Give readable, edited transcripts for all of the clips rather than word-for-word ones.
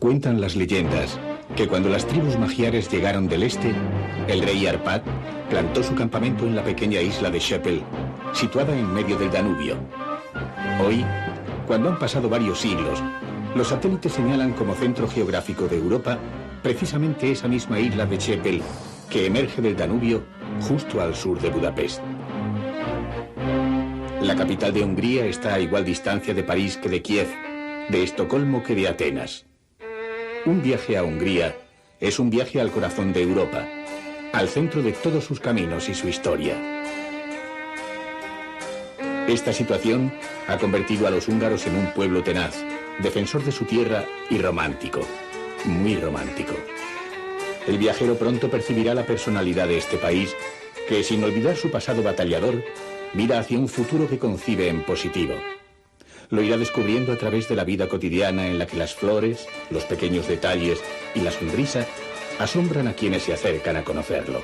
Cuentan las leyendas que cuando las tribus magiares llegaron del este, el rey Arpad plantó su campamento en la pequeña isla de Schepel, situada en medio del Danubio. Hoy, cuando han pasado varios siglos, los satélites señalan como centro geográfico de Europa precisamente esa misma isla de Schepel, que emerge del Danubio justo al sur de Budapest. La capital de Hungría está a igual distancia de París que de Kiev, de Estocolmo que de Atenas. Un viaje a Hungría es un viaje al corazón de Europa, al centro de todos sus caminos y su historia. Esta situación ha convertido a los húngaros en un pueblo tenaz, defensor de su tierra y romántico, muy romántico. El viajero pronto percibirá la personalidad de este país, que sin olvidar su pasado batallador, mira hacia un futuro que concibe en positivo. Lo irá descubriendo a través de la vida cotidiana en la que las flores, los pequeños detalles y la sonrisa asombran a quienes se acercan a conocerlo.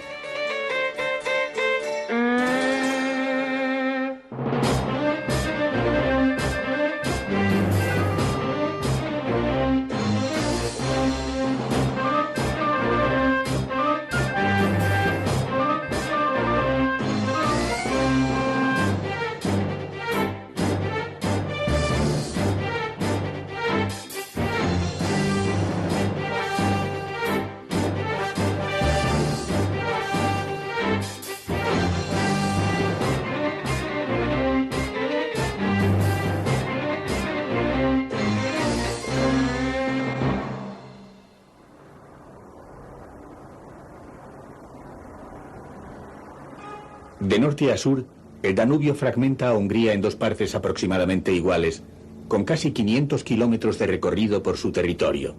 De norte a sur, el Danubio fragmenta a Hungría en dos partes aproximadamente iguales, con casi 500 kilómetros de recorrido por su territorio,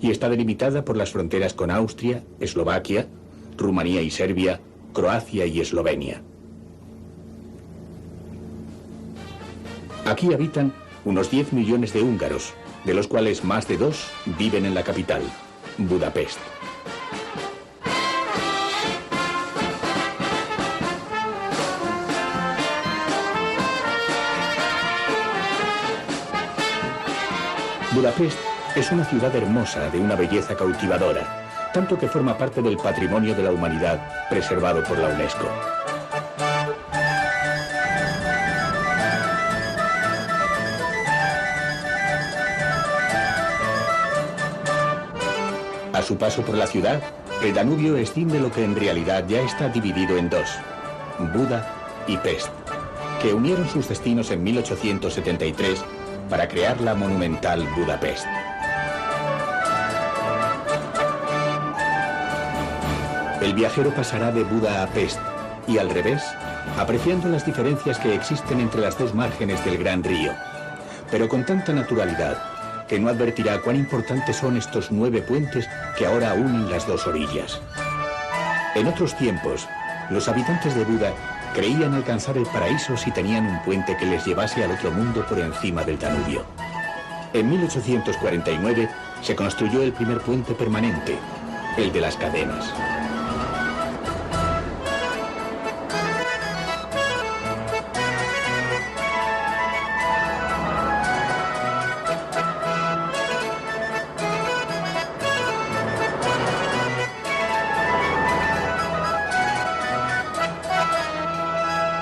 y está delimitada por las fronteras con Austria, Eslovaquia, Rumanía y Serbia, Croacia y Eslovenia. Aquí habitan unos 10 millones de húngaros, de los cuales más de 2 viven en la capital, Budapest. Budapest es una ciudad hermosa, de una belleza cautivadora, tanto que forma parte del patrimonio de la humanidad preservado por la UNESCO. A su paso por la ciudad, el Danubio extiende lo que en realidad ya está dividido en dos, Buda y Pest, que unieron sus destinos en 1873 para crear la monumental Budapest. El viajero pasará de Buda a Pest y al revés, apreciando las diferencias que existen entre las dos márgenes del gran río, pero con tanta naturalidad que no advertirá cuán importantes son estos 9 puentes que ahora unen las dos orillas. En otros tiempos, los habitantes de Buda creían alcanzar el paraíso si tenían un puente que les llevase al otro mundo por encima del Danubio. En 1849 se construyó el primer puente permanente, el de las Cadenas.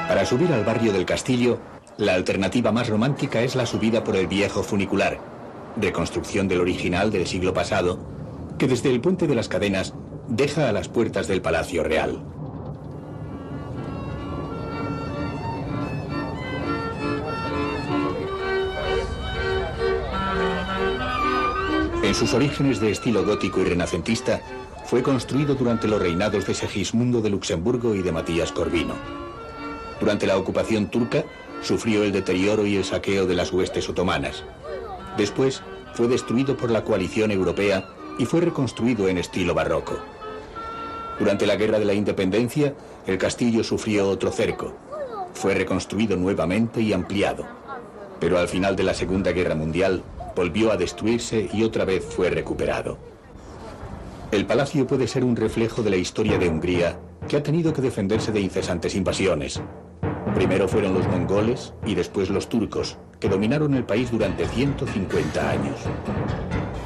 Para subir al barrio del Castillo, la alternativa más romántica es la subida por el viejo funicular, reconstrucción del original del siglo pasado, que desde el puente de las Cadenas deja a las puertas del Palacio Real. En sus orígenes de estilo gótico y renacentista, fue construido durante los reinados de Segismundo de Luxemburgo y de Matías Corvino. Durante la ocupación turca, sufrió el deterioro y el saqueo de las huestes otomanas. Después, fue destruido por la coalición europea y fue reconstruido en estilo barroco. Durante la Guerra de la Independencia, el castillo sufrió otro cerco. Fue reconstruido nuevamente y ampliado. Pero al final de la Segunda Guerra Mundial, volvió a destruirse y otra vez fue recuperado. El palacio puede ser un reflejo de la historia de Hungría, que ha tenido que defenderse de incesantes invasiones. Primero fueron los mongoles y después los turcos, que dominaron el país durante 150 años.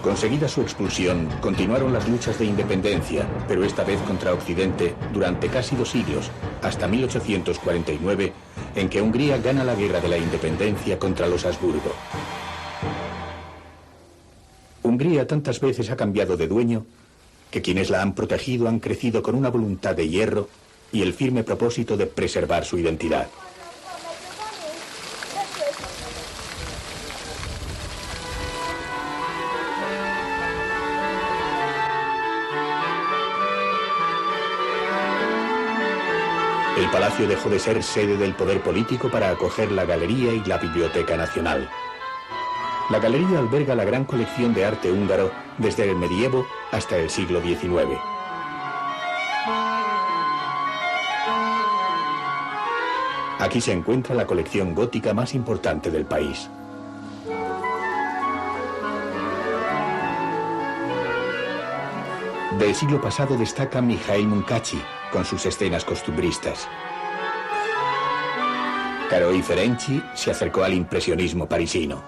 Conseguida su expulsión, continuaron las luchas de independencia, pero esta vez contra Occidente durante casi 2 siglos, hasta 1849, en que Hungría gana la guerra de la independencia contra los Habsburgo. Hungría tantas veces ha cambiado de dueño que quienes la han protegido han crecido con una voluntad de hierro y el firme propósito de preservar su identidad. El palacio dejó de ser sede del poder político para acoger la Galería y la Biblioteca Nacional. La galería alberga la gran colección de arte húngaro desde el medievo hasta el siglo XIX. Aquí se encuentra la colección gótica más importante del país. Del siglo pasado destaca Mihail Munkacsy, con sus escenas costumbristas. Károly Ferenczi se acercó al impresionismo parisino.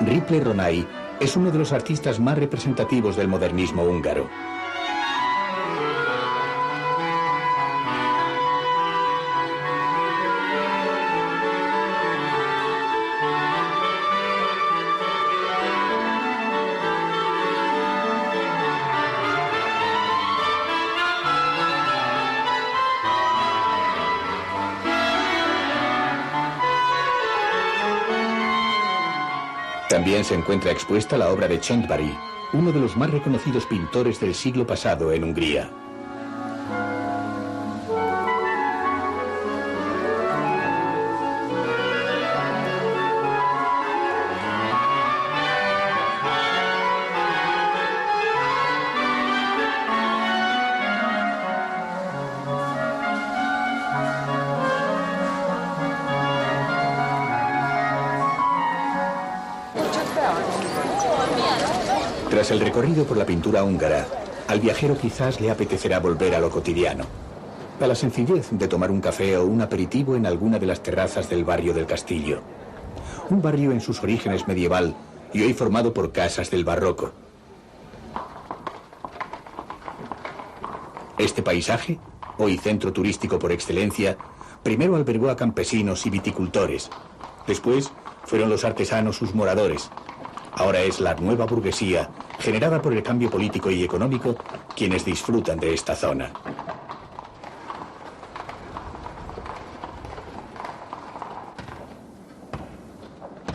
Ripley Ronay es uno de los artistas más representativos del modernismo húngaro. También se encuentra expuesta la obra de Csongráry, uno de los más reconocidos pintores del siglo pasado en Hungría. Tras el recorrido por la pintura húngara, al viajero quizás le apetecerá volver a lo cotidiano, a la sencillez de tomar un café o un aperitivo en alguna de las terrazas del barrio del Castillo. Un barrio en sus orígenes medieval y hoy formado por casas del barroco. Este paisaje, hoy centro turístico por excelencia, primero albergó a campesinos y viticultores. Después fueron los artesanos sus moradores. Ahora es la nueva burguesía, generada por el cambio político y económico, quienes disfrutan de esta zona.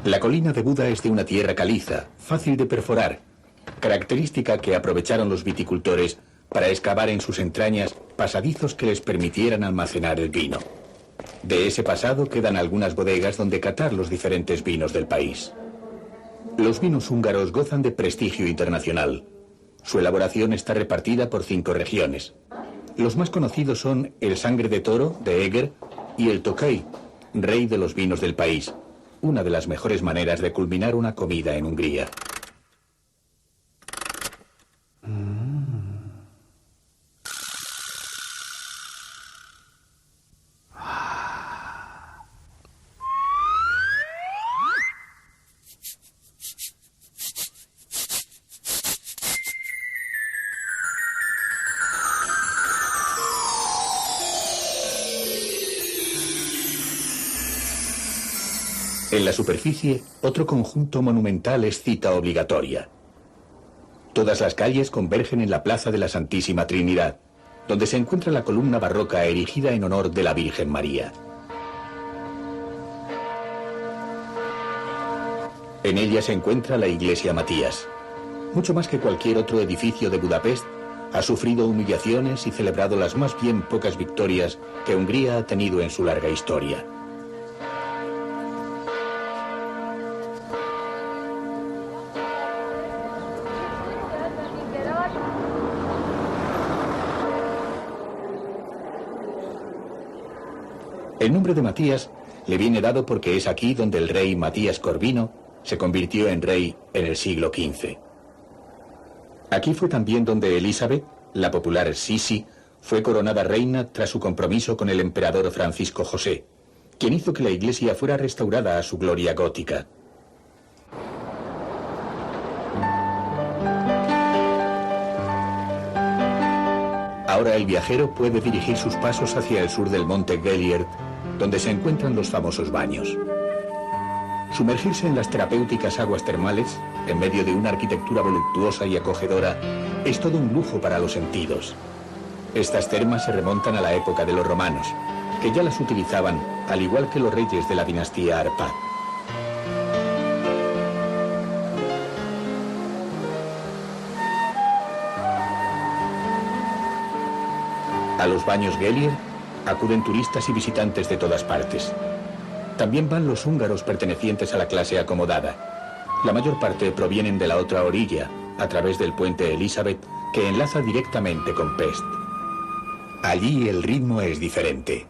La colina de Buda es de una tierra caliza, fácil de perforar, característica que aprovecharon los viticultores para excavar en sus entrañas pasadizos que les permitieran almacenar el vino. De ese pasado quedan algunas bodegas donde catar los diferentes vinos del país. Los vinos húngaros gozan de prestigio internacional. Su elaboración está repartida por 5 regiones. Los más conocidos son el Sangre de Toro, de Eger, y el Tokaj, rey de los vinos del país. Una de las mejores maneras de culminar una comida en Hungría. En la superficie, otro conjunto monumental es cita obligatoria. Todas las calles convergen en la Plaza de la Santísima Trinidad, donde se encuentra la columna barroca erigida en honor de la Virgen María. En ella se encuentra la Iglesia Matías. Mucho más que cualquier otro edificio de Budapest, ha sufrido humillaciones y celebrado las más bien pocas victorias que Hungría ha tenido en su larga historia. El nombre de Matías le viene dado porque es aquí donde el rey Matías Corvino se convirtió en rey en el siglo XV. Aquí fue también donde Elizabeth, la popular Sisi, fue coronada reina tras su compromiso con el emperador Francisco José, quien hizo que la iglesia fuera restaurada a su gloria gótica. Ahora el viajero puede dirigir sus pasos hacia el sur del monte Gellierd, donde se encuentran los famosos baños. Sumergirse en las terapéuticas aguas termales, en medio de una arquitectura voluptuosa y acogedora, es todo un lujo para los sentidos. Estas termas se remontan a la época de los romanos, que ya las utilizaban, al igual que los reyes de la dinastía Árpád. A los baños Gellierd acuden turistas y visitantes de todas partes. También van los húngaros pertenecientes a la clase acomodada. La mayor parte provienen de la otra orilla, a través del puente Elizabeth, que enlaza directamente con Pest. Allí el ritmo es diferente.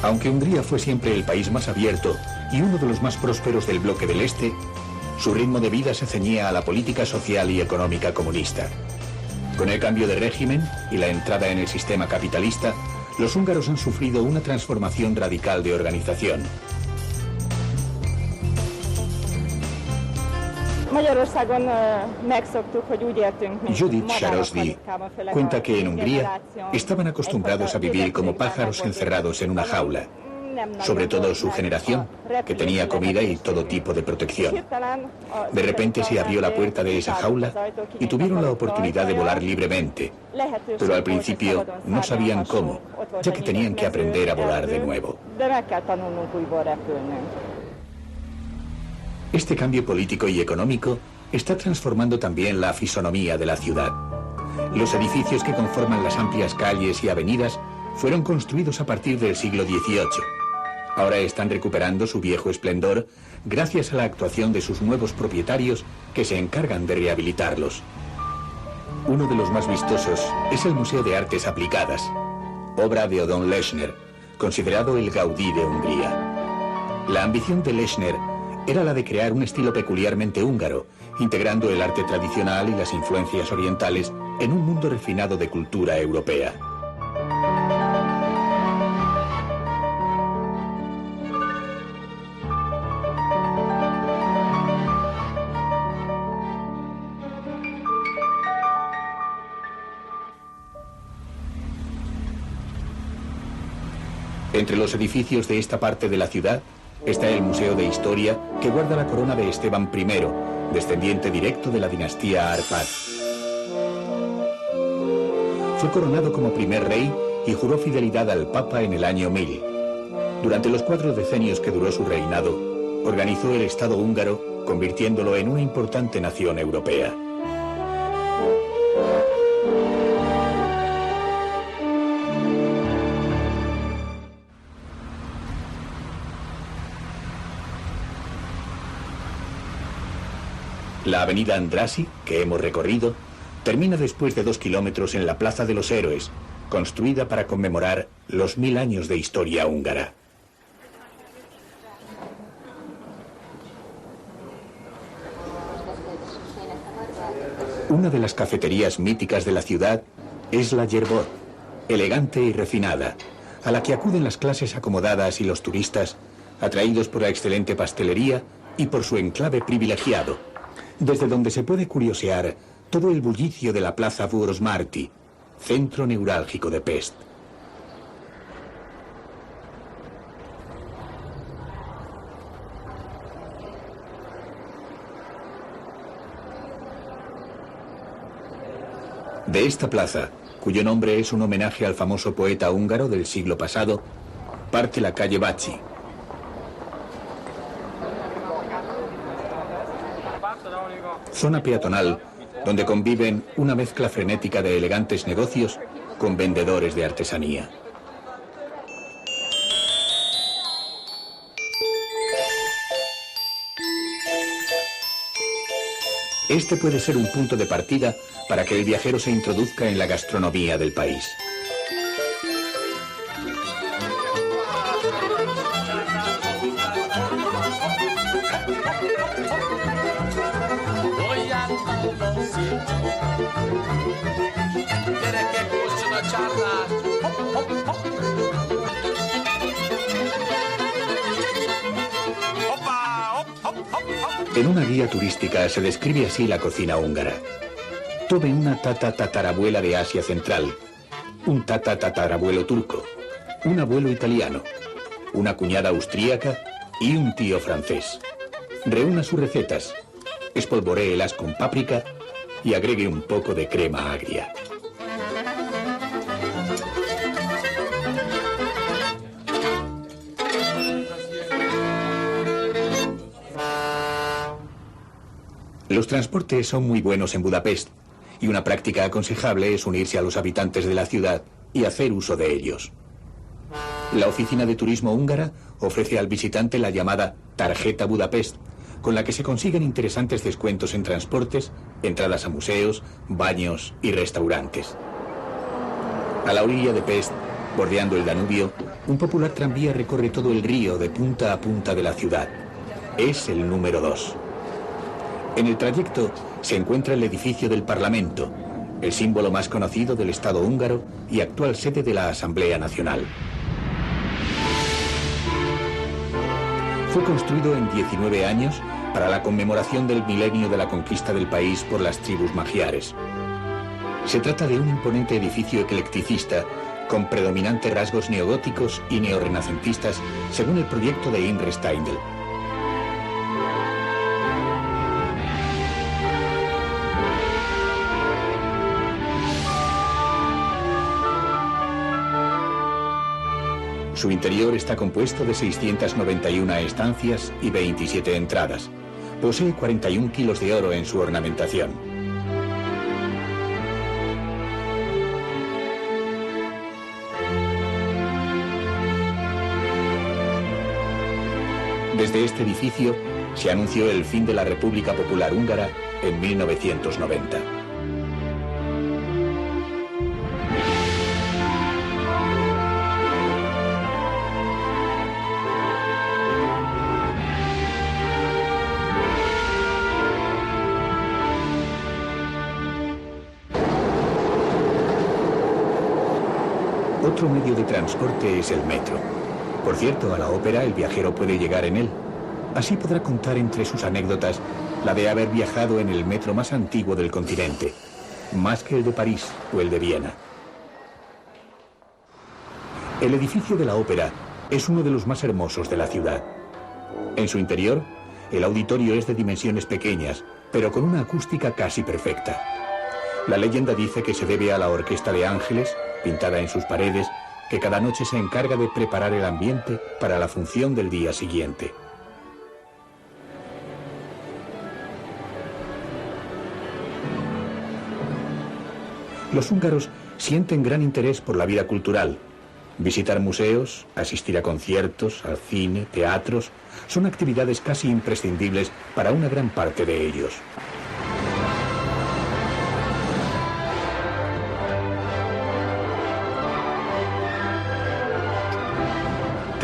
Aunque Hungría fue siempre el país más abierto y uno de los más prósperos del bloque del Este, su ritmo de vida se ceñía a la política social y económica comunista. Con el cambio de régimen y la entrada en el sistema capitalista, los húngaros han sufrido una transformación radical de organización. Judith Sarosdi cuenta que en Hungría estaban acostumbrados a vivir como pájaros encerrados en una jaula, sobre todo su generación, que tenía comida y todo tipo de protección. De repente se abrió la puerta de esa jaula y tuvieron la oportunidad de volar libremente, pero al principio no sabían cómo, ya que tenían que aprender a volar de nuevo. Este cambio político y económico está transformando también la fisonomía de la ciudad. Los edificios que conforman las amplias calles y avenidas fueron construidos a partir del siglo XVIII. Ahora están recuperando su viejo esplendor gracias a la actuación de sus nuevos propietarios que se encargan de rehabilitarlos. Uno de los más vistosos es el Museo de Artes Aplicadas, obra de Odon Lechner, considerado el Gaudí de Hungría. La ambición de Lechner era la de crear un estilo peculiarmente húngaro, integrando el arte tradicional y las influencias orientales en un mundo refinado de cultura europea. Entre los edificios de esta parte de la ciudad está el Museo de Historia, que guarda la corona de Esteban I, descendiente directo de la dinastía Árpád. Fue coronado como primer rey y juró fidelidad al Papa en el año 1000. Durante los 4 decenios que duró su reinado, organizó el Estado húngaro, convirtiéndolo en una importante nación europea. La avenida Andrássy, que hemos recorrido, termina después de 2 kilómetros en la Plaza de los Héroes, construida para conmemorar los 1000 años de historia húngara. Una de las cafeterías míticas de la ciudad es la Yerbot, elegante y refinada, a la que acuden las clases acomodadas y los turistas, atraídos por la excelente pastelería y por su enclave privilegiado, desde donde se puede curiosear todo el bullicio de la Plaza Vörösmarty, centro neurálgico de Pest. De esta plaza, cuyo nombre es un homenaje al famoso poeta húngaro del siglo pasado, parte la calle Váci. Zona peatonal donde conviven una mezcla frenética de elegantes negocios con vendedores de artesanía. Este puede ser un punto de partida para que el viajero se introduzca en la gastronomía del país. En una guía turística se describe así la cocina húngara. Tuve una tatarabuela de Asia Central, un tatarabuelo turco, un abuelo italiano, una cuñada austríaca y un tío francés. Reúna sus recetas, espolvoréelas con páprica y agregue un poco de crema agria. Los transportes son muy buenos en Budapest y una práctica aconsejable es unirse a los habitantes de la ciudad y hacer uso de ellos. La oficina de turismo húngara ofrece al visitante la llamada Tarjeta Budapest, con la que se consiguen interesantes descuentos en transportes, entradas a museos, baños y restaurantes. A la orilla de Pest, bordeando el Danubio, un popular tranvía recorre todo el río de punta a punta de la ciudad. Es el número 2. En el trayecto se encuentra el edificio del Parlamento, el símbolo más conocido del Estado húngaro y actual sede de la Asamblea Nacional. Fue construido en 19 años para la conmemoración del milenio de la conquista del país por las tribus magiares. Se trata de un imponente edificio eclecticista con predominantes rasgos neogóticos y neorrenacentistas según el proyecto de Imre Steindl. Su interior está compuesto de 691 estancias y 27 entradas. Posee 41 kilos de oro en su ornamentación. Desde este edificio se anunció el fin de la República Popular Húngara en 1990. Otro medio de transporte es el metro. Por cierto, a la ópera el viajero puede llegar en él. Así podrá contar entre sus anécdotas la de haber viajado en el metro más antiguo del continente, más que el de París o el de Viena. El edificio de la ópera es uno de los más hermosos de la ciudad. En su interior, el auditorio es de dimensiones pequeñas, pero con una acústica casi perfecta. La leyenda dice que se debe a la Orquesta de Ángeles, pintada en sus paredes, que cada noche se encarga de preparar el ambiente para la función del día siguiente. Los húngaros sienten gran interés por la vida cultural. Visitar museos, asistir a conciertos, al cine, teatros, son actividades casi imprescindibles para una gran parte de ellos.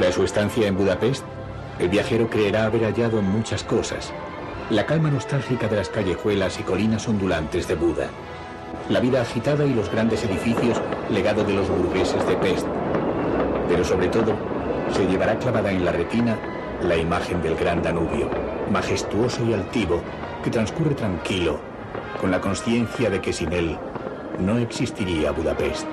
Tras su estancia en Budapest, el viajero creerá haber hallado muchas cosas. La calma nostálgica de las callejuelas y colinas ondulantes de Buda. La vida agitada y los grandes edificios, legado de los burgueses de Pest. Pero sobre todo, se llevará clavada en la retina la imagen del gran Danubio, majestuoso y altivo, que transcurre tranquilo, con la consciencia de que sin él no existiría Budapest.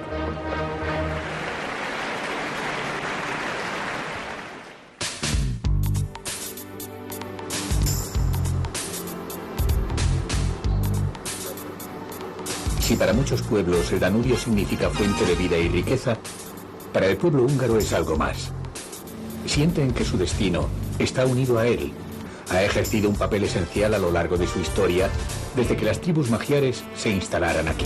Si para muchos pueblos el Danubio significa fuente de vida y riqueza, para el pueblo húngaro es algo más. Sienten que su destino está unido a él. Ha ejercido un papel esencial a lo largo de su historia, desde que las tribus magiares se instalaran aquí.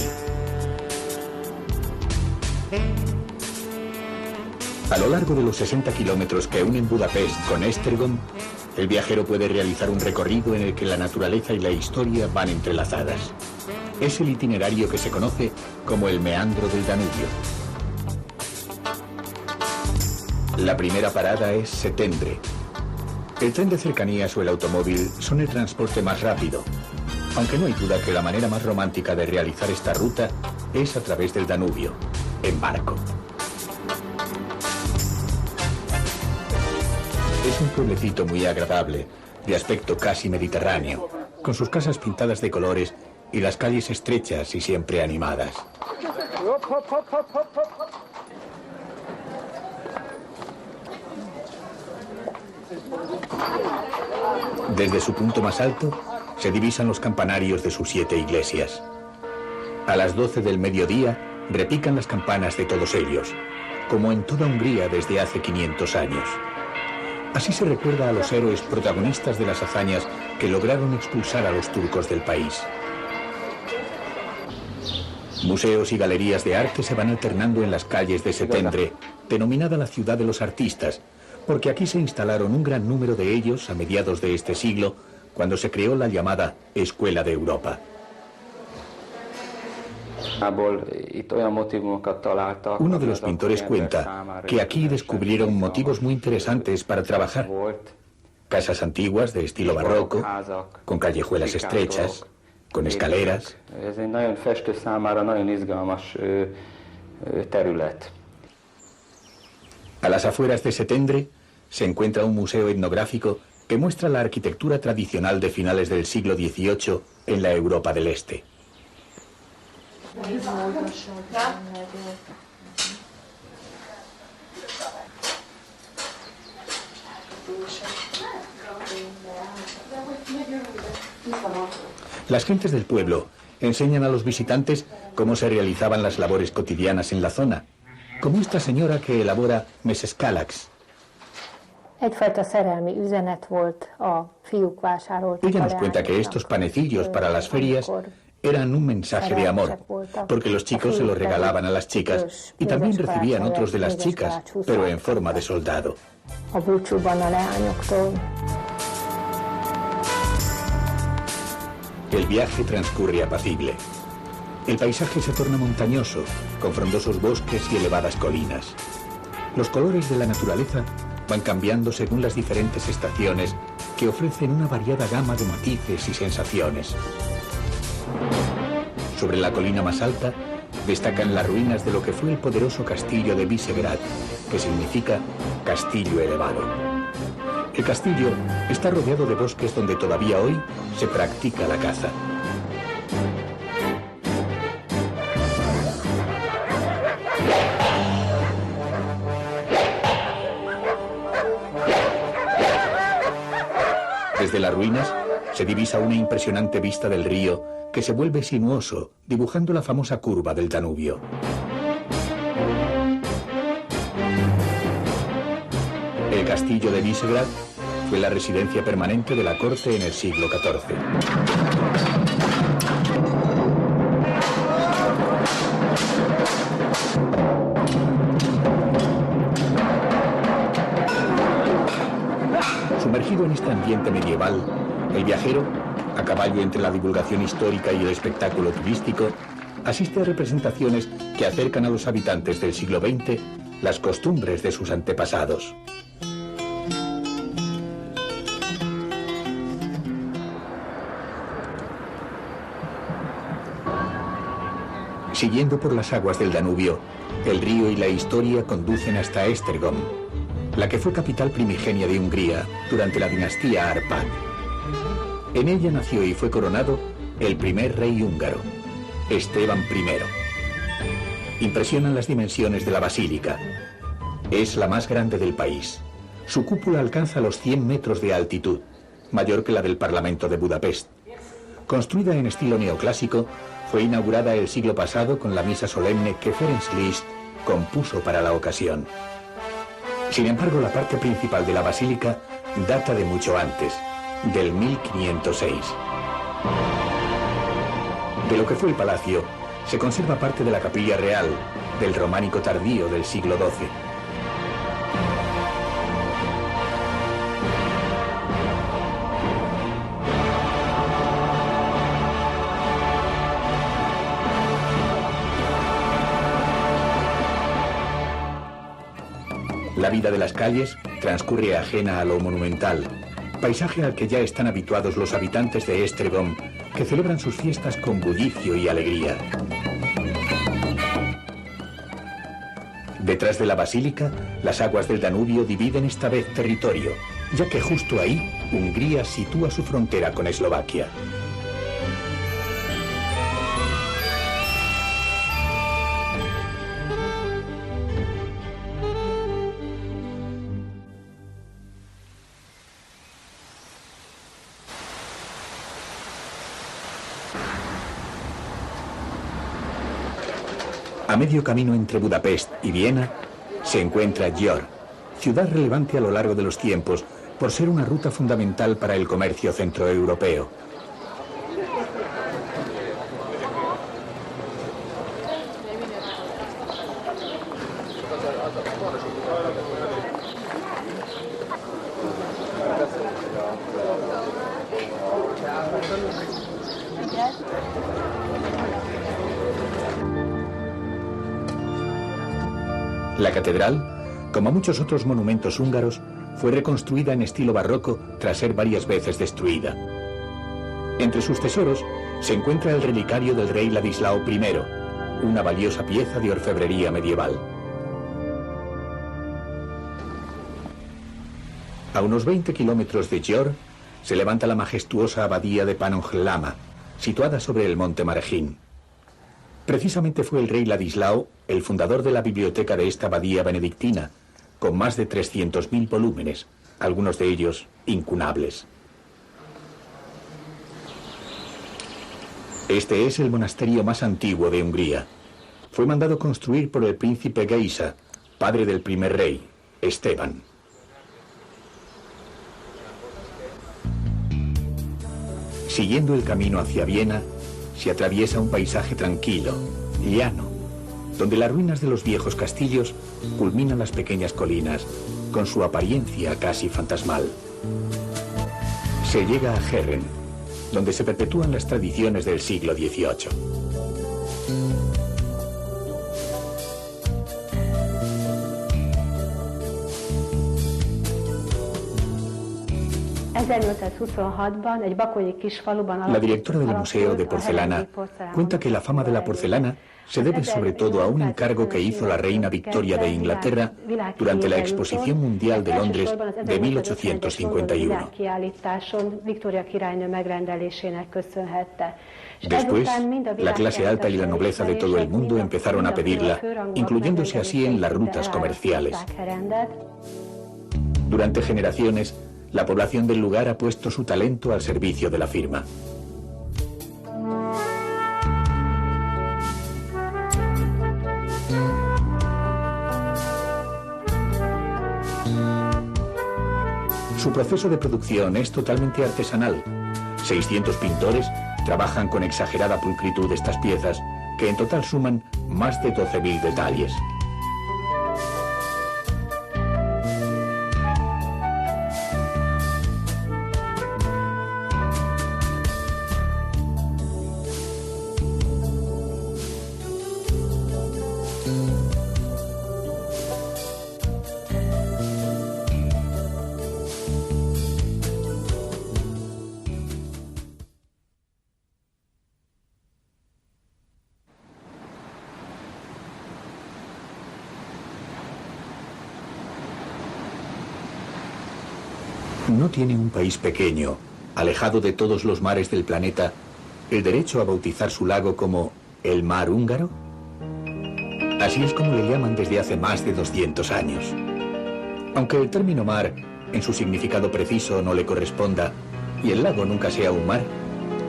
A lo largo de los 60 kilómetros que unen Budapest con Esztergom, El viajero puede realizar un recorrido en el que la naturaleza y la historia van entrelazadas. Es el itinerario que se conoce como el meandro del Danubio. La primera parada es Szentendre. El tren de cercanías o el automóvil son el transporte más rápido, aunque no hay duda que la manera más romántica de realizar esta ruta es a través del Danubio, en barco. Es un pueblecito muy agradable, de aspecto casi mediterráneo, con sus casas pintadas de colores y las calles estrechas y siempre animadas. Desde su punto más alto se divisan los campanarios de sus 7 iglesias. A las 12 del mediodía repican las campanas de todos ellos, como en toda Hungría desde hace 500 años. Así se recuerda a los héroes protagonistas de las hazañas que lograron expulsar a los turcos del país. Museos y galerías de arte se van alternando en las calles de Szentendre, denominada la ciudad de los artistas, porque aquí se instalaron un gran número de ellos a mediados de este siglo, cuando se creó la llamada Escuela de Europa. Uno de los pintores cuenta que aquí descubrieron motivos muy interesantes para trabajar. Casas antiguas de estilo barroco, con callejuelas estrechas, con escaleras. A las afueras de Szentendre se encuentra un museo etnográfico que muestra la arquitectura tradicional de finales del siglo XVIII en la Europa del Este. Las gentes del pueblo enseñan a los visitantes cómo se realizaban las labores cotidianas en la zona, como esta señora que elabora mesescalax. Ella nos cuenta que estos panecillos para las ferias eran un mensaje de amor, porque los chicos se los regalaban a las chicas y también recibían otros de las chicas, pero en forma de soldado. El viaje transcurre apacible. El paisaje se torna montañoso, con frondosos bosques y elevadas colinas. Los colores de la naturaleza van cambiando según las diferentes estaciones que ofrecen una variada gama de matices y sensaciones. Sobre la colina más alta destacan las ruinas de lo que fue el poderoso castillo de Visegrad, que significa castillo elevado. El castillo está rodeado de bosques donde todavía hoy se practica la caza. Desde las ruinas se divisa una impresionante vista del río que se vuelve sinuoso, dibujando la famosa curva del Danubio. El castillo de Visegrad fue la residencia permanente de la corte en el siglo XIV. Sumergido en este ambiente medieval, el viajero, a caballo entre la divulgación histórica y el espectáculo turístico, asiste a representaciones que acercan a los habitantes del siglo XX las costumbres de sus antepasados. Siguiendo por las aguas del Danubio, el río y la historia conducen hasta Esztergom, la que fue capital primigenia de Hungría durante la dinastía Árpád. En ella nació y fue coronado el primer rey húngaro, Esteban I. Impresionan las dimensiones de la basílica. Es la más grande del país. Su cúpula alcanza los 100 metros de altitud, mayor que la del Parlamento de Budapest. Construida en estilo neoclásico, fue inaugurada el siglo pasado con la misa solemne que Ferenc Liszt compuso para la ocasión. Sin embargo, la parte principal de la basílica data de mucho antes, del 1506. De lo que fue el palacio, se conserva parte de la capilla real, del románico tardío del siglo XII. La vida de las calles transcurre ajena a lo monumental, paisaje al que ya están habituados los habitantes de Esztergom, que celebran sus fiestas con bullicio y alegría. Detrás de la basílica, las aguas del Danubio dividen esta vez territorio, ya que justo ahí, Hungría sitúa su frontera con Eslovaquia. A medio camino entre Budapest y Viena se encuentra Győr, ciudad relevante a lo largo de los tiempos por ser una ruta fundamental para el comercio centroeuropeo. La catedral, como muchos otros monumentos húngaros, fue reconstruida en estilo barroco tras ser varias veces destruida. Entre sus tesoros se encuentra el relicario del rey Ladislao I, una valiosa pieza de orfebrería medieval. A unos 20 kilómetros de Győr se levanta la majestuosa abadía de Pannonhalma, situada sobre el monte Marejin. Precisamente fue el rey Ladislao el fundador de la biblioteca de esta abadía benedictina, con más de 300.000 volúmenes, algunos de ellos incunables. Este es el monasterio más antiguo de Hungría. Fue mandado construir por el príncipe Géza, padre del primer rey, Esteban. Siguiendo el camino hacia Viena, se atraviesa un paisaje tranquilo, llano, donde las ruinas de los viejos castillos culminan las pequeñas colinas con su apariencia casi fantasmal. Se llega a Herren, donde se perpetúan las tradiciones del siglo XVIII. La directora del Museo de Porcelana cuenta que la fama de la porcelana se debe sobre todo a un encargo que hizo la reina Victoria de Inglaterra durante la Exposición Mundial de Londres de 1851. Después, la clase alta y la nobleza de todo el mundo empezaron a pedirla, incluyéndose así en las rutas comerciales. Durante generaciones, la población del lugar ha puesto su talento al servicio de la firma. Su proceso de producción es totalmente artesanal. 600 pintores trabajan con exagerada pulcritud estas piezas, que en total suman más de 12.000 detalles. ¿No tiene un país pequeño, alejado de todos los mares del planeta, el derecho a bautizar su lago como el Mar Húngaro? Así es como le llaman desde hace más de 200 años. Aunque el término mar, en su significado preciso, no le corresponda, y el lago nunca sea un mar,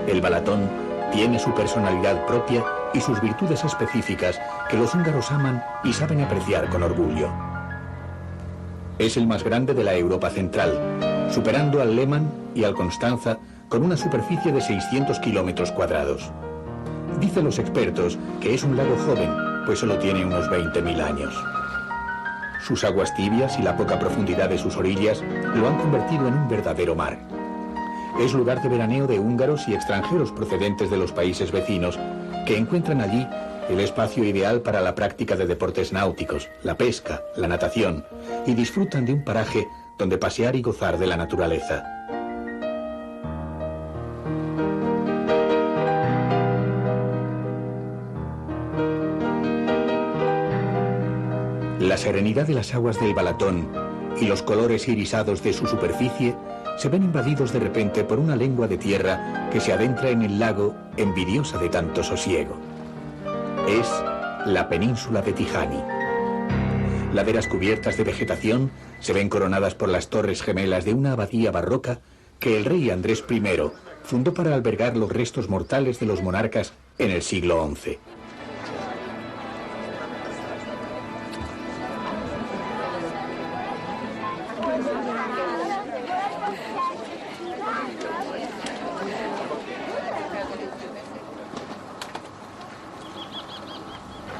el Balatón tiene su personalidad propia y sus virtudes específicas que los húngaros aman y saben apreciar con orgullo. Es el más grande de la Europa central, superando al Lehmann y al Constanza con una superficie de 600 kilómetros cuadrados. Dicen los expertos que es un lago joven, pues solo tiene unos 20.000 años. Sus aguas tibias y la poca profundidad de sus orillas lo han convertido en un verdadero mar. Es lugar de veraneo de húngaros y extranjeros procedentes de los países vecinos, que encuentran allí el espacio ideal para la práctica de deportes náuticos, la pesca, la natación, y disfrutan de un paraje donde pasear y gozar de la naturaleza. La serenidad de las aguas del Balatón y los colores irisados de su superficie se ven invadidos de repente por una lengua de tierra que se adentra en el lago envidiosa de tanto sosiego. Es la península de Tihany. Laderas cubiertas de vegetación se ven coronadas por las torres gemelas de una abadía barroca que el rey Andrés I fundó para albergar los restos mortales de los monarcas en el siglo XI.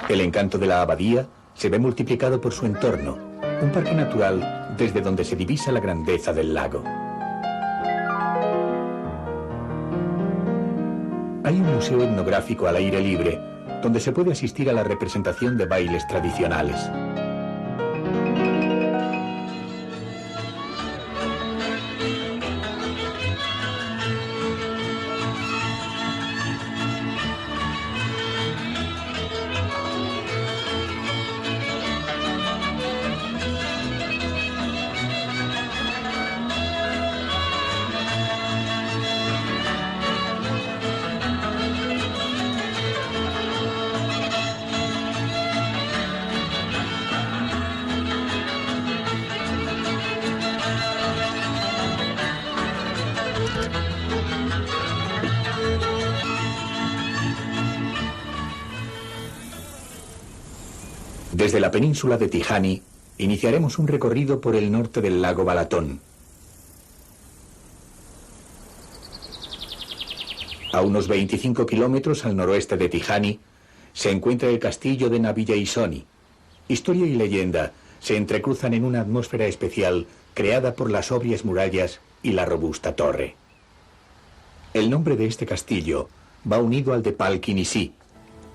El encanto de la abadía se ve multiplicado por su entorno, un parque natural desde donde se divisa la grandeza del lago. Hay un museo etnográfico al aire libre, donde se puede asistir a la representación de bailes tradicionales. Desde la península de Tihany iniciaremos un recorrido por el norte del lago Balatón. A unos 25 kilómetros al noroeste de Tihany se encuentra el castillo de Nabilla Isoni. Historia y leyenda se entrecruzan en una atmósfera especial creada por las sobrias murallas y la robusta torre. El nombre de este castillo va unido al de Pal Kinisi,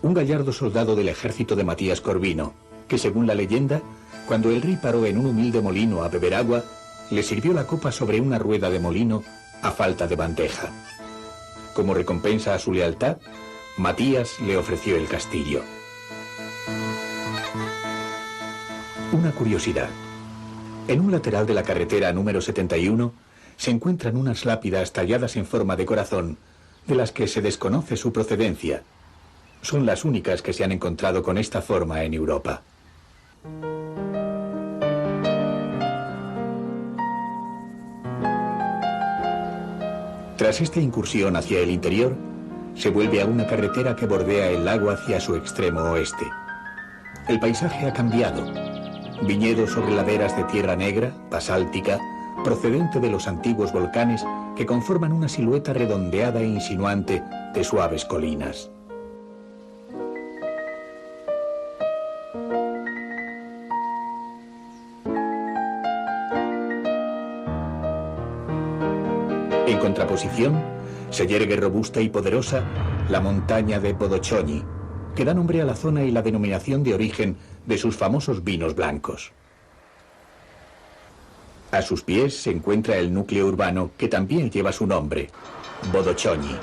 un gallardo soldado del ejército de Matías Corvino, que según la leyenda, cuando el rey paró en un humilde molino a beber agua, le sirvió la copa sobre una rueda de molino a falta de bandeja. Como recompensa a su lealtad, Matías le ofreció el castillo. Una curiosidad. En un lateral de la carretera número 71 se encuentran unas lápidas talladas en forma de corazón, de las que se desconoce su procedencia. Son las únicas que se han encontrado con esta forma en Europa. Tras esta incursión hacia el interior, se vuelve a una carretera que bordea el lago hacia su extremo oeste. El paisaje ha cambiado. Viñedos sobre laderas de tierra negra, basáltica, procedente de los antiguos volcanes que conforman una silueta redondeada e insinuante de suaves colinas. En contraposición, se yergue robusta y poderosa la montaña de Bodochony, que da nombre a la zona y la denominación de origen de sus famosos vinos blancos. A sus pies se encuentra el núcleo urbano que también lleva su nombre, Bodochony.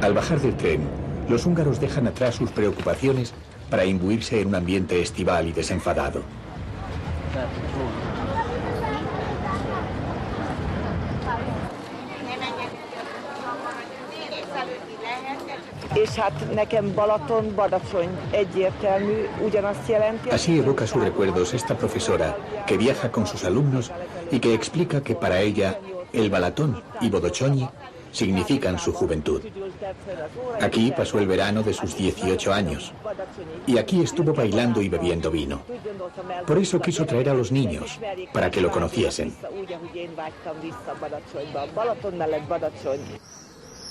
Al bajar del tren, los húngaros dejan atrás sus preocupaciones para imbuirse en un ambiente estival y desenfadado. Así evoca sus recuerdos esta profesora que viaja con sus alumnos y que explica que para ella el Balatón y Bodochony significan su juventud. Aquí pasó el verano de sus 18 años y aquí estuvo bailando y bebiendo vino. Por eso quiso traer a los niños, para que lo conociesen.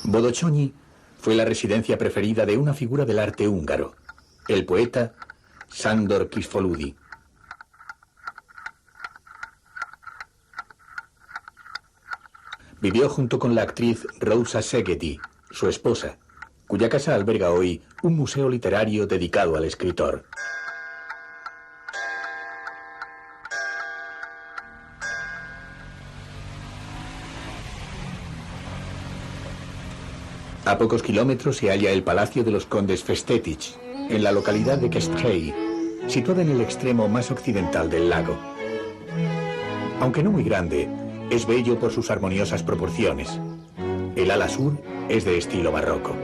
Bodochony Fue la residencia preferida de una figura del arte húngaro, el poeta Sándor Kisfoludi. Vivió junto con la actriz Rózsa Szegedy, su esposa, cuya casa alberga hoy un museo literario dedicado al escritor. A pocos kilómetros se halla el Palacio de los Condes Festetich, en la localidad de Keszthely, situada en el extremo más occidental del lago. Aunque no muy grande, es bello por sus armoniosas proporciones. El ala sur es de estilo barroco.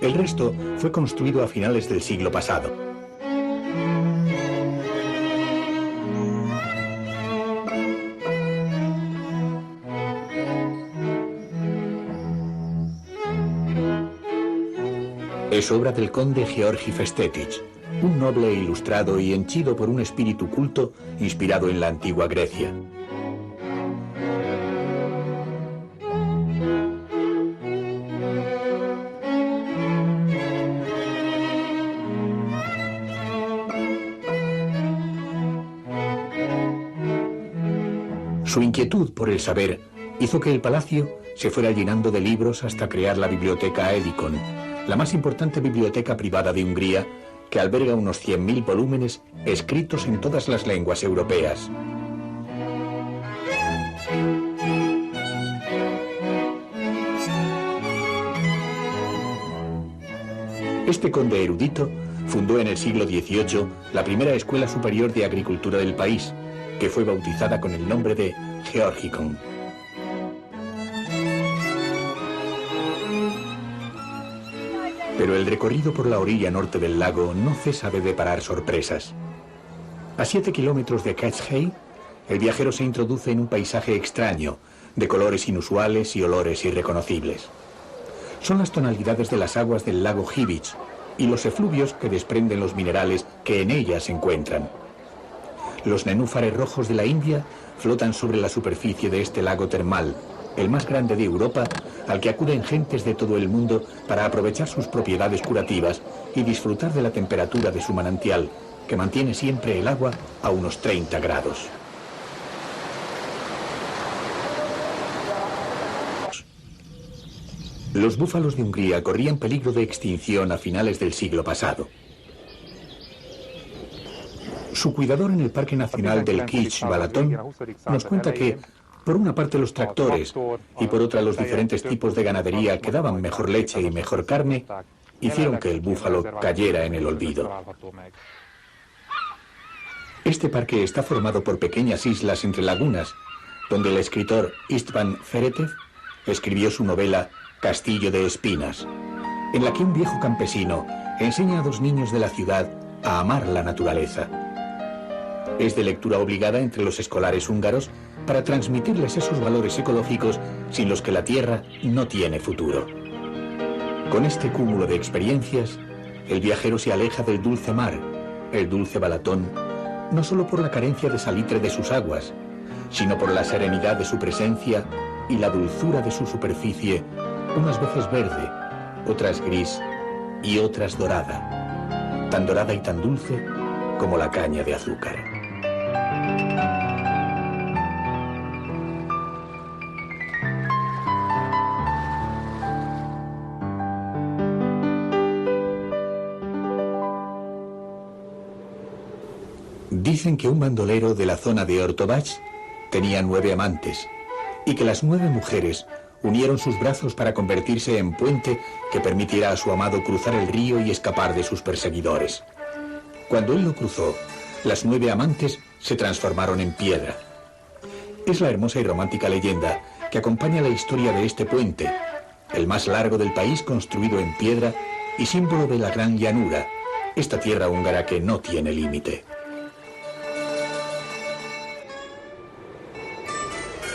El resto fue construido a finales del siglo pasado. Es obra del conde Georgi Festetich, un noble ilustrado y henchido por un espíritu culto inspirado en la antigua Grecia. Su inquietud por el saber hizo que el palacio se fuera llenando de libros hasta crear la biblioteca Edikon, la más importante biblioteca privada de Hungría, que alberga unos 100.000 volúmenes escritos en todas las lenguas europeas. Este conde erudito fundó en el siglo XVIII la primera escuela superior de agricultura del país, que fue bautizada con el nombre de Georgikon. Pero el recorrido por la orilla norte del lago no cesa de deparar sorpresas. A 7 kilómetros de Keszthely, el viajero se introduce en un paisaje extraño, de colores inusuales y olores irreconocibles. Son las tonalidades de las aguas del lago Hivich y los efluvios que desprenden los minerales que en ellas se encuentran. Los nenúfares rojos de la India flotan sobre la superficie de este lago termal, el más grande de Europa, al que acuden gentes de todo el mundo para aprovechar sus propiedades curativas y disfrutar de la temperatura de su manantial, que mantiene siempre el agua a unos 30 grados. Los búfalos de Hungría corrían peligro de extinción a finales del siglo pasado. Su cuidador en el Parque Nacional del Kis-Balaton nos cuenta que, por una parte los tractores y por otra los diferentes tipos de ganadería que daban mejor leche y mejor carne, hicieron que el búfalo cayera en el olvido. Este parque está formado por pequeñas islas entre lagunas, donde el escritor István Feretev escribió su novela Castillo de Espinas, en la que un viejo campesino enseña a 2 niños de la ciudad a amar la naturaleza. Es de lectura obligada entre los escolares húngaros para transmitirles esos valores ecológicos sin los que la tierra no tiene futuro. Con este cúmulo de experiencias, el viajero se aleja del dulce mar, el dulce Balatón, no solo por la carencia de salitre de sus aguas, sino por la serenidad de su presencia y la dulzura de su superficie, unas veces verde, otras gris y otras dorada, tan dorada y tan dulce como la caña de azúcar. Dicen que un bandolero de la zona de Ortovac tenía 9 amantes y que las 9 mujeres unieron sus brazos para convertirse en puente que permitiera a su amado cruzar el río y escapar de sus perseguidores. Cuando él lo cruzó, las 9 amantes se transformaron en piedra. Es la hermosa y romántica leyenda que acompaña la historia de este puente, el más largo del país construido en piedra y símbolo de la gran llanura, esta tierra húngara que no tiene límite.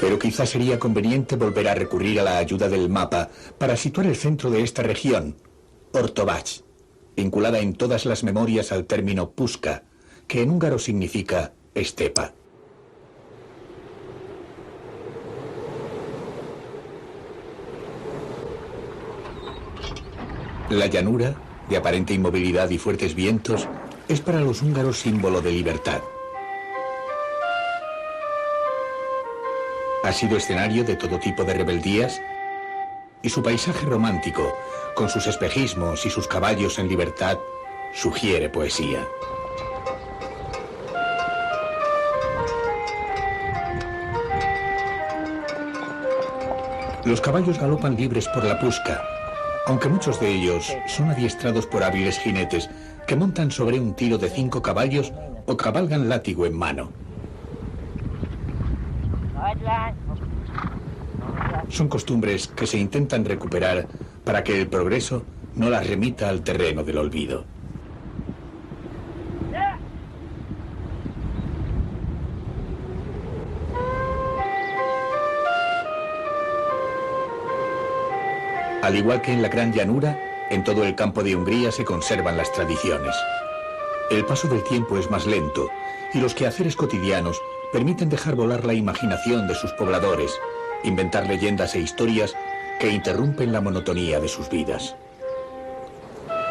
Pero quizás sería conveniente volver a recurrir a la ayuda del mapa para situar el centro de esta región, Ortovac, vinculada en todas las memorias al término Puszka, que en húngaro significa estepa. La llanura, de aparente inmovilidad y fuertes vientos, es para los húngaros símbolo de libertad. Ha sido escenario de todo tipo de rebeldías y su paisaje romántico, con sus espejismos y sus caballos en libertad, sugiere poesía. Los caballos galopan libres por la Puszka, aunque muchos de ellos son adiestrados por hábiles jinetes que montan sobre un tiro de 5 caballos o cabalgan látigo en mano. Son costumbres que se intentan recuperar para que el progreso no las remita al terreno del olvido. Al igual que en la Gran Llanura, en todo el campo de Hungría se conservan las tradiciones. El paso del tiempo es más lento y los quehaceres cotidianos permiten dejar volar la imaginación de sus pobladores, inventar leyendas e historias que interrumpen la monotonía de sus vidas.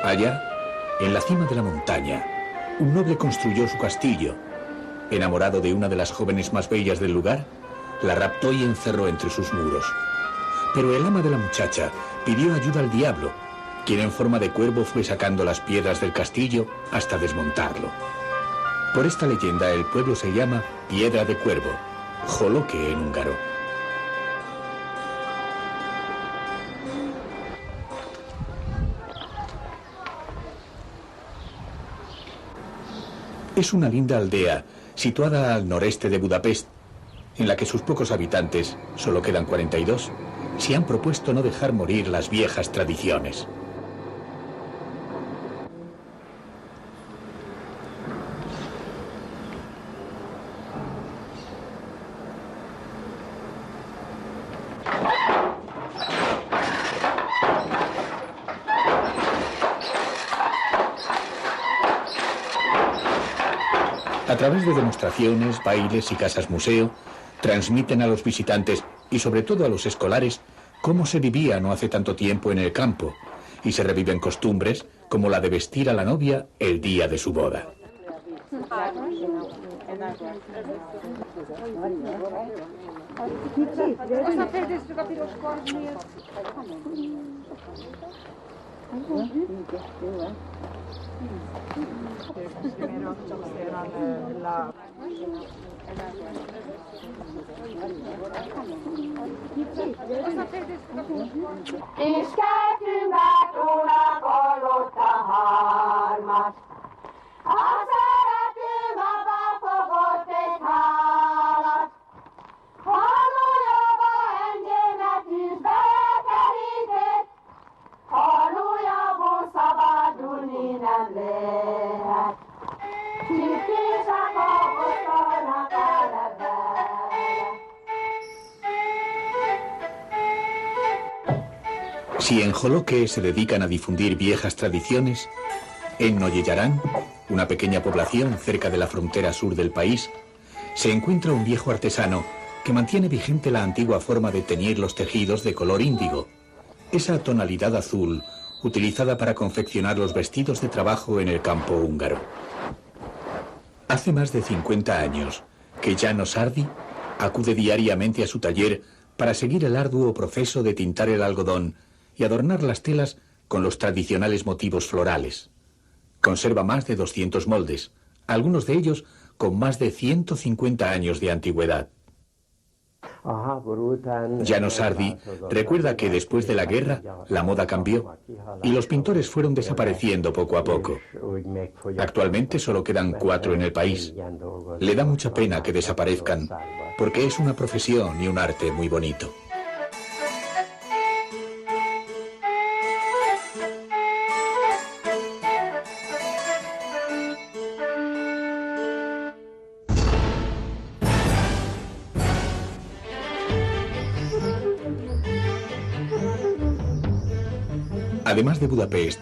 Allá, en la cima de la montaña, un noble construyó su castillo. Enamorado de una de las jóvenes más bellas del lugar, la raptó y encerró entre sus muros. Pero el ama de la muchacha pidió ayuda al diablo, quien en forma de cuervo fue sacando las piedras del castillo hasta desmontarlo. Por esta leyenda el pueblo se llama Piedra de Cuervo, Joloke en húngaro. Es una linda aldea situada al noreste de Budapest, en la que sus pocos habitantes, solo quedan 42, se han propuesto no dejar morir las viejas tradiciones. A través de demostraciones, bailes y casas museo, transmiten a los visitantes y sobre todo a los escolares cómo se vivía no hace tanto tiempo en el campo, y se reviven costumbres como la de vestir a la novia el día de su boda. Si en Joloke se dedican a difundir viejas tradiciones, en Noyellarán, una pequeña población cerca de la frontera sur del país, se encuentra un viejo artesano que mantiene vigente la antigua forma de teñir los tejidos de color índigo, esa tonalidad azul utilizada para confeccionar los vestidos de trabajo en el campo húngaro. Hace más de 50 años que János Árdi acude diariamente a su taller para seguir el arduo proceso de tintar el algodón y adornar las telas con los tradicionales motivos florales. Conserva más de 200 moldes, algunos de ellos con más de 150 años de antigüedad. János Árdi recuerda que después de la guerra la moda cambió y los pintores fueron desapareciendo poco a poco. Actualmente solo quedan 4 en el país. Le da mucha pena que desaparezcan porque es una profesión y un arte muy bonito. Además de Budapest,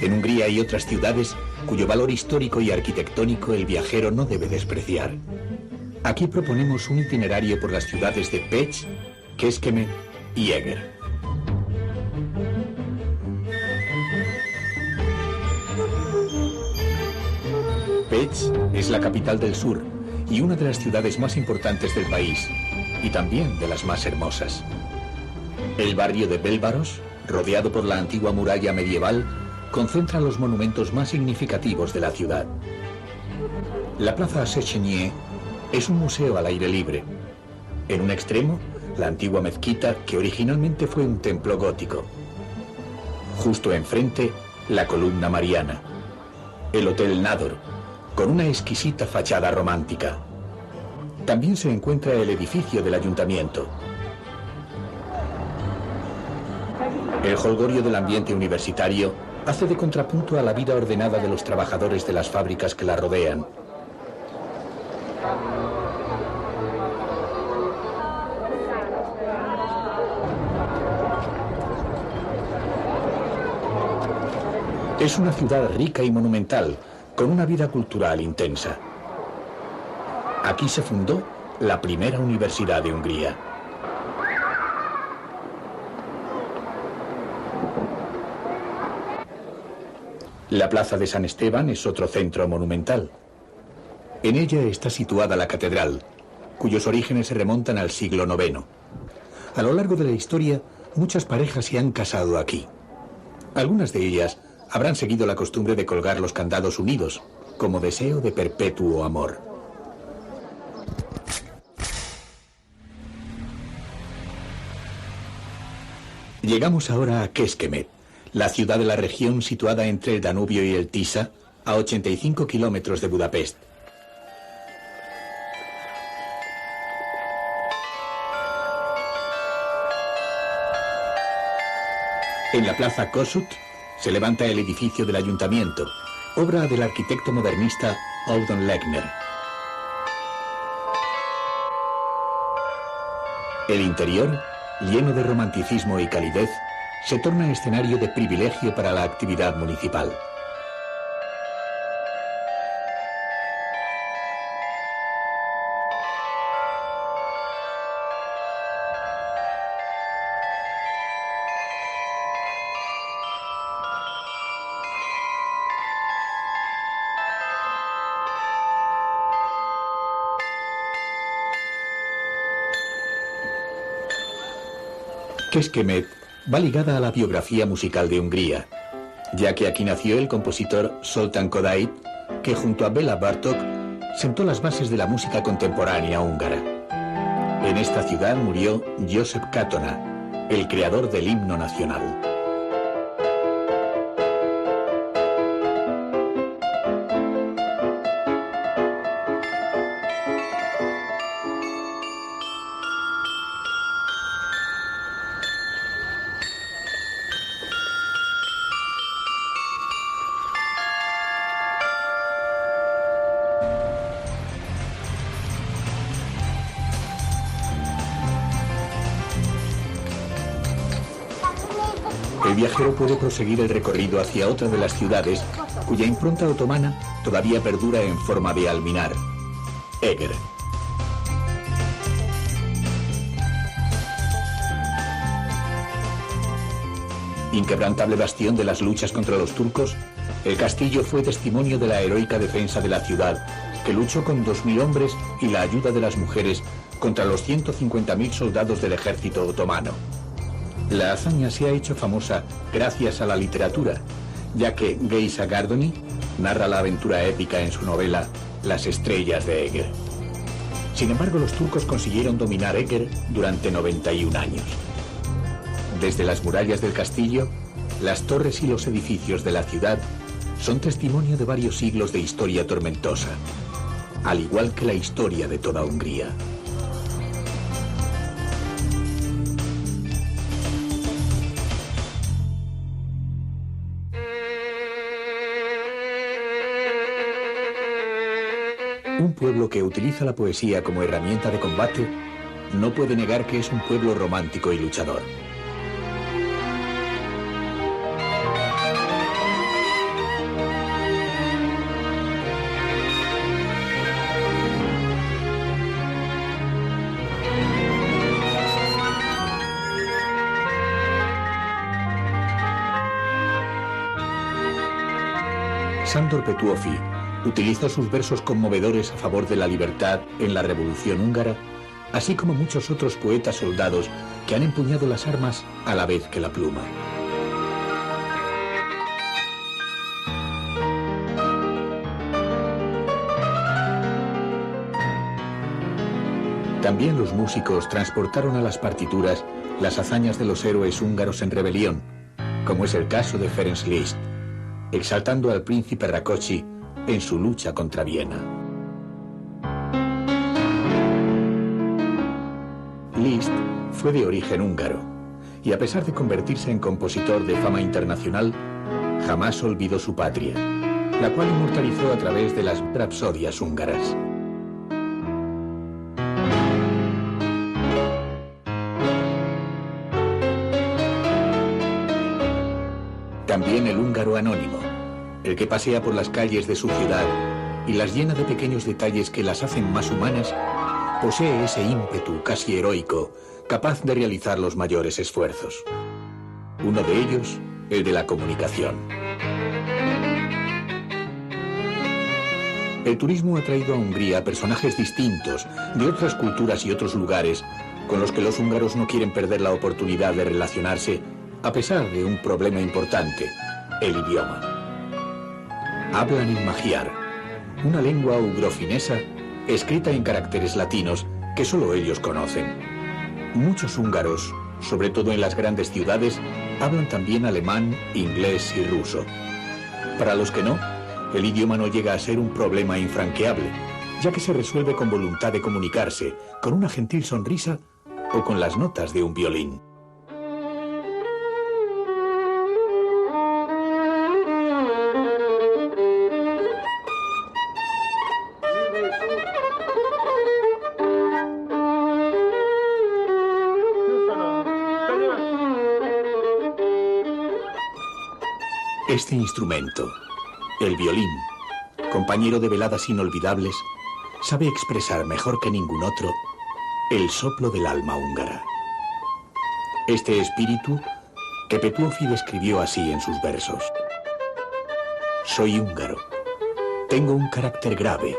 en Hungría hay otras ciudades cuyo valor histórico y arquitectónico el viajero no debe despreciar. Aquí proponemos un itinerario por las ciudades de Pécs, Kecskemét y Eger. Pécs es la capital del sur y una de las ciudades más importantes del país, y también de las más hermosas. El barrio de Belvaros, rodeado por la antigua muralla medieval, concentra los monumentos más significativos de la ciudad. La plaza Sechenier es un museo al aire libre. En un extremo, la antigua mezquita, que originalmente fue un templo gótico. Justo enfrente, la columna mariana. El Hotel Nador, con una exquisita fachada romántica. También se encuentra el edificio del ayuntamiento. El jolgorio del ambiente universitario hace de contrapunto a la vida ordenada de los trabajadores de las fábricas que la rodean. Es una ciudad rica y monumental, con una vida cultural intensa. Aquí se fundó la primera universidad de Hungría. La plaza de San Esteban es otro centro monumental. En ella está situada la catedral, cuyos orígenes se remontan al siglo IX. A lo largo de la historia, muchas parejas se han casado aquí. Algunas de ellas habrán seguido la costumbre de colgar los candados unidos, como deseo de perpetuo amor. Llegamos ahora a Kecskemét, la ciudad de la región situada entre el Danubio y el Tisa, a 85 kilómetros de Budapest. En la plaza Kossuth se levanta el edificio del ayuntamiento, obra del arquitecto modernista Audun Lechner. El interior, lleno de romanticismo y calidez, se torna escenario de privilegio para la actividad municipal. Kecskemét va ligada a la biografía musical de Hungría, ya que aquí nació el compositor Zoltán Kodály, que junto a Béla Bartók sentó las bases de la música contemporánea húngara. En esta ciudad murió József Katona, el creador del himno nacional. El viajero puede proseguir el recorrido hacia otra de las ciudades cuya impronta otomana todavía perdura en forma de alminar, Eger. Inquebrantable bastión de las luchas contra los turcos, el castillo fue testimonio de la heroica defensa de la ciudad, que luchó con 2.000 hombres y la ayuda de las mujeres contra los 150.000 soldados del ejército otomano. La hazaña se ha hecho famosa gracias a la literatura, ya que Geisa Gardoni narra la aventura épica en su novela Las estrellas de Eger. Sin embargo, los turcos consiguieron dominar Eger durante 91 años. Desde las murallas del castillo, las torres y los edificios de la ciudad son testimonio de varios siglos de historia tormentosa, al igual que la historia de toda Hungría. Un pueblo que utiliza la poesía como herramienta de combate no puede negar que es un pueblo romántico y luchador. Sándor Petőfi Utilizó sus versos conmovedores a favor de la libertad en la Revolución húngara, así como muchos otros poetas soldados que han empuñado las armas a la vez que la pluma. También los músicos transportaron a las partituras las hazañas de los héroes húngaros en rebelión, como es el caso de Ferenc Liszt, exaltando al príncipe Rákóczi en su lucha contra Viena. Liszt fue de origen húngaro y a pesar de convertirse en compositor de fama internacional, jamás olvidó su patria, la cual inmortalizó a través de las rapsodias húngaras. También el húngaro anónimo, el que pasea por las calles de su ciudad y las llena de pequeños detalles que las hacen más humanas, posee ese ímpetu casi heroico, capaz de realizar los mayores esfuerzos. Uno de ellos, el de la comunicación. El turismo ha traído a Hungría personajes distintos, de otras culturas y otros lugares, con los que los húngaros no quieren perder la oportunidad de relacionarse, a pesar de un problema importante, el idioma. Hablan en magiar, una lengua ugrofinesa escrita en caracteres latinos que solo ellos conocen. Muchos húngaros, sobre todo en las grandes ciudades, hablan también alemán, inglés y ruso. Para los que no, el idioma no llega a ser un problema infranqueable, ya que se resuelve con voluntad de comunicarse, con una gentil sonrisa o con las notas de un violín. Este instrumento, el violín, compañero de veladas inolvidables, sabe expresar mejor que ningún otro el soplo del alma húngara. Este espíritu que Petőfi describió así en sus versos. Soy húngaro, tengo un carácter grave,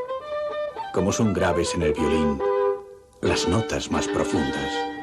como son graves en el violín las notas más profundas.